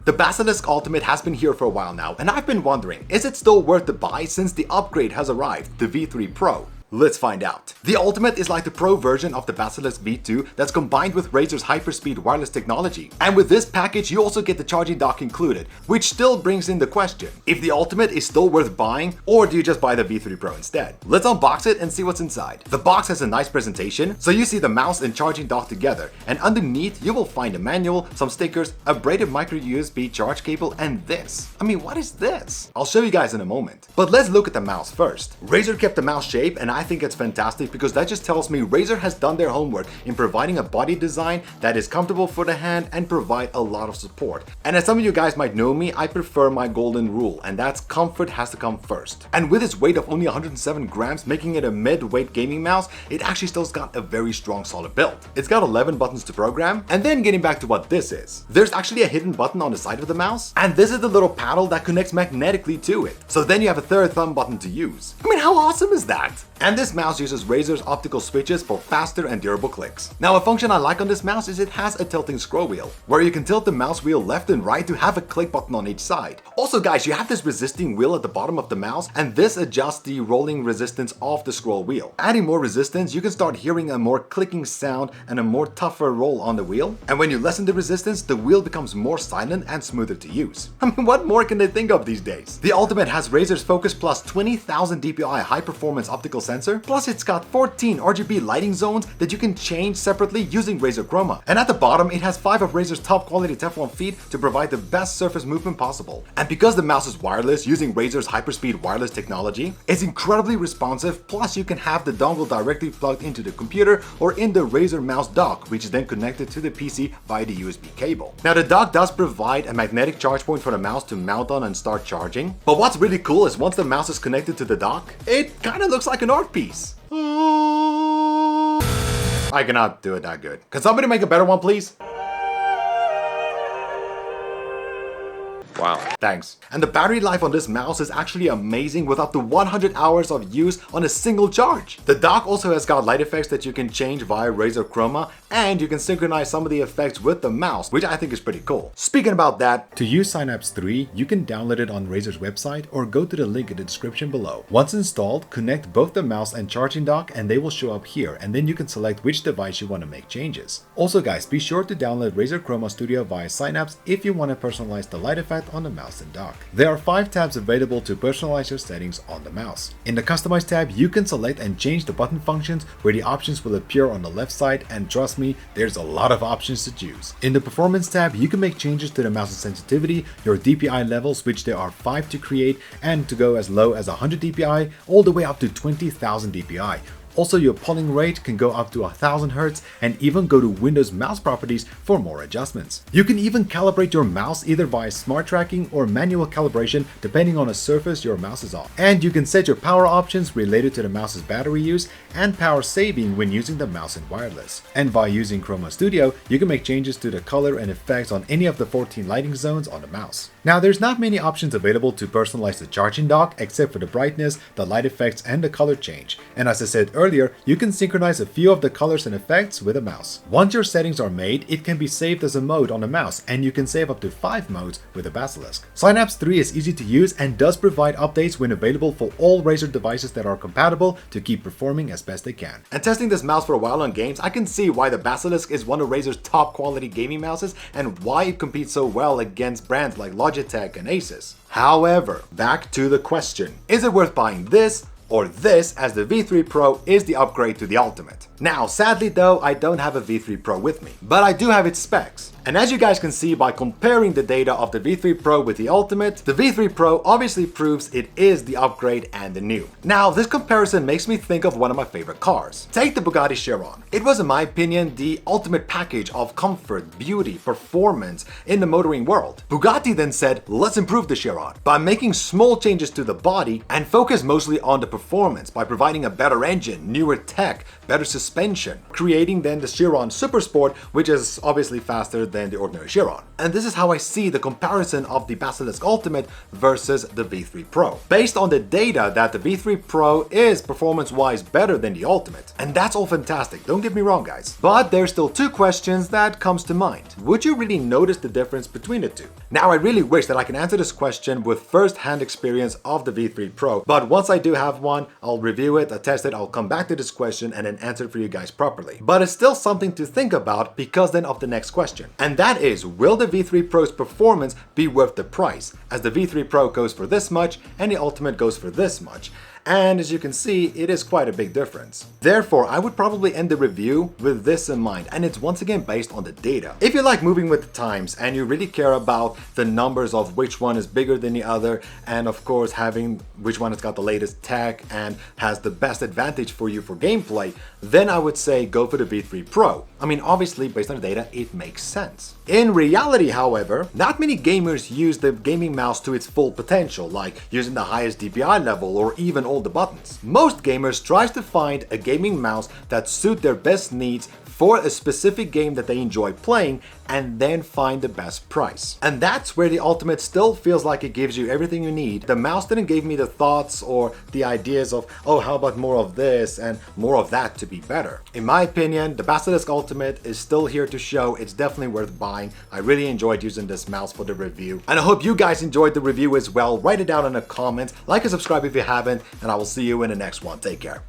The Basilisk Ultimate has been here for a while now, and I've been wondering, is it still worth the buy since the upgrade has arrived, the V3 Pro? Let's find out. The Ultimate is like the Pro version of the Basilisk V2 that's combined with Razer's hyperspeed wireless technology. And with this package, you also get the charging dock included, which still brings in the question, if the Ultimate is still worth buying, or do you just buy the V3 Pro instead? Let's unbox it and see what's inside. The box has a nice presentation, so you see the mouse and charging dock together, and underneath you will find a manual, some stickers, a braided micro USB charge cable, and this. I mean, what is this? I'll show you guys in a moment. But let's look at the mouse first. Razer kept the mouse shape, and I think it's fantastic because that just tells me Razer has done their homework in providing a body design that is comfortable for the hand and provide a lot of support. And as some of you guys might know me, I prefer my golden rule, and that's comfort has to come first. And with its weight of only 107 grams, making it a mid-weight gaming mouse, it actually still's got a very strong solid build. It's got 11 buttons to program, and then getting back to what this is. There's actually a hidden button on the side of the mouse, and this is the little paddle that connects magnetically to it. So then you have a third thumb button to use. I mean, how awesome is that? And this mouse uses Razer's optical switches for faster and durable clicks. Now, a function I like on this mouse is it has a tilting scroll wheel, where you can tilt the mouse wheel left and right to have a click button on each side. Also guys, you have this resisting wheel at the bottom of the mouse, and this adjusts the rolling resistance of the scroll wheel. Adding more resistance, you can start hearing a more clicking sound and a more tougher roll on the wheel. And when you lessen the resistance, the wheel becomes more silent and smoother to use. I mean, what more can they think of these days? The Ultimate has Razer's Focus Plus 20,000 dpi high-performance optical sensor, plus it's got 14 RGB lighting zones that you can change separately using Razer Chroma. And at the bottom, it has 5 of Razer's top quality Teflon feet to provide the best surface movement possible. And because the mouse is wireless using Razer's hyperspeed wireless technology, it's incredibly responsive, plus you can have the dongle directly plugged into the computer or in the Razer mouse dock, which is then connected to the PC via the USB cable. Now the dock does provide a magnetic charge point for the mouse to mount on and start charging, but what's really cool is once the mouse is connected to the dock, it kind of looks like an art piece. I cannot do it that good. Can somebody make a better one, please? Wow. Thanks. And the battery life on this mouse is actually amazing with up to 100 hours of use on a single charge. The dock also has got light effects that you can change via Razer Chroma, and you can synchronize some of the effects with the mouse, which I think is pretty cool. Speaking about that, to use Synapse 3, you can download it on Razer's website or go to the link in the description below. Once installed, connect both the mouse and charging dock and they will show up here, and then you can select which device you want to make changes. Also guys, be sure to download Razer Chroma Studio via Synapse if you want to personalize the light effect on the mouse and dock. There are 5 tabs available to personalize your settings on the mouse. In the Customize tab, you can select and change the button functions where the options will appear on the left side, and trust me, there's a lot of options to choose. In the Performance tab, you can make changes to the mouse's sensitivity, your DPI levels, which there are 5 to create, and to go as low as 100 DPI all the way up to 20,000 DPI. Also, your polling rate can go up to 1000 Hz and even go to Windows mouse properties for more adjustments. You can even calibrate your mouse either via smart tracking or manual calibration depending on the surface your mouse is on. And you can set your power options related to the mouse's battery use and power saving when using the mouse in wireless. And by using Chroma Studio, you can make changes to the color and effects on any of the 14 lighting zones on the mouse. Now, there's not many options available to personalize the charging dock except for the brightness, the light effects, and the color change. And as I said earlier, you can synchronize a few of the colors and effects with a mouse. Once your settings are made, it can be saved as a mode on the mouse, and you can save up to 5 modes with a Basilisk. Synapse 3 is easy to use and does provide updates when available for all Razer devices that are compatible to keep performing as best they can. And testing this mouse for a while on games, I can see why the Basilisk is one of Razer's top quality gaming mouses and why it competes so well against brands like Logitech and Asus. However, back to the question, is it worth buying this or this, as the V3 Pro is the upgrade to the Ultimate? Now, sadly though, I don't have a V3 Pro with me, but I do have its specs. And as you guys can see by comparing the data of the V3 Pro with the Ultimate, the V3 Pro obviously proves it is the upgrade and the new. Now, this comparison makes me think of one of my favorite cars. Take the Bugatti Chiron. It was, in my opinion, the ultimate package of comfort, beauty, performance in the motoring world. Bugatti then said, let's improve the Chiron by making small changes to the body and focus mostly on the performance by providing a better engine, newer tech, better suspension, creating then the Chiron Super Sport, which is obviously faster than the ordinary Chiron. And this is how I see the comparison of the Basilisk Ultimate versus the V3 Pro. Based on the data that the V3 Pro is performance-wise better than the Ultimate. And that's all fantastic, don't get me wrong guys. But there's still two questions that comes to mind. Would you really notice the difference between the two? Now I really wish that I can answer this question with first-hand experience of the V3 Pro, but once I do have one, I'll review it, I'll test it, I'll come back to this question and then answer it for you guys properly. But it's still something to think about because then of the next question. And that is, will the V3 Pro's performance be worth the price? As the V3 Pro goes for this much and the Ultimate goes for this much. And as you can see, it is quite a big difference. Therefore, I would probably end the review with this in mind, and it's once again based on the data. If you like moving with the times and you really care about the numbers of which one is bigger than the other, and of course having which one has got the latest tech and has the best advantage for you for gameplay, then I would say go for the V3 Pro. I mean, obviously based on the data, it makes sense. In reality, however, not many gamers use the gaming mouse to its full potential, like using the highest DPI level or even all the buttons. Most gamers try to find a gaming mouse that suits their best needs for a specific game that they enjoy playing and then find the best price. And that's where the Ultimate still feels like it gives you everything you need. The mouse didn't give me the thoughts or the ideas of, oh, how about more of this and more of that to be better. In my opinion, the Basilisk Ultimate is still here to show it's definitely worth buying. I really enjoyed using this mouse for the review. And I hope you guys enjoyed the review as well. Write it down in the comments, like and subscribe if you haven't, and I will see you in the next one. Take care.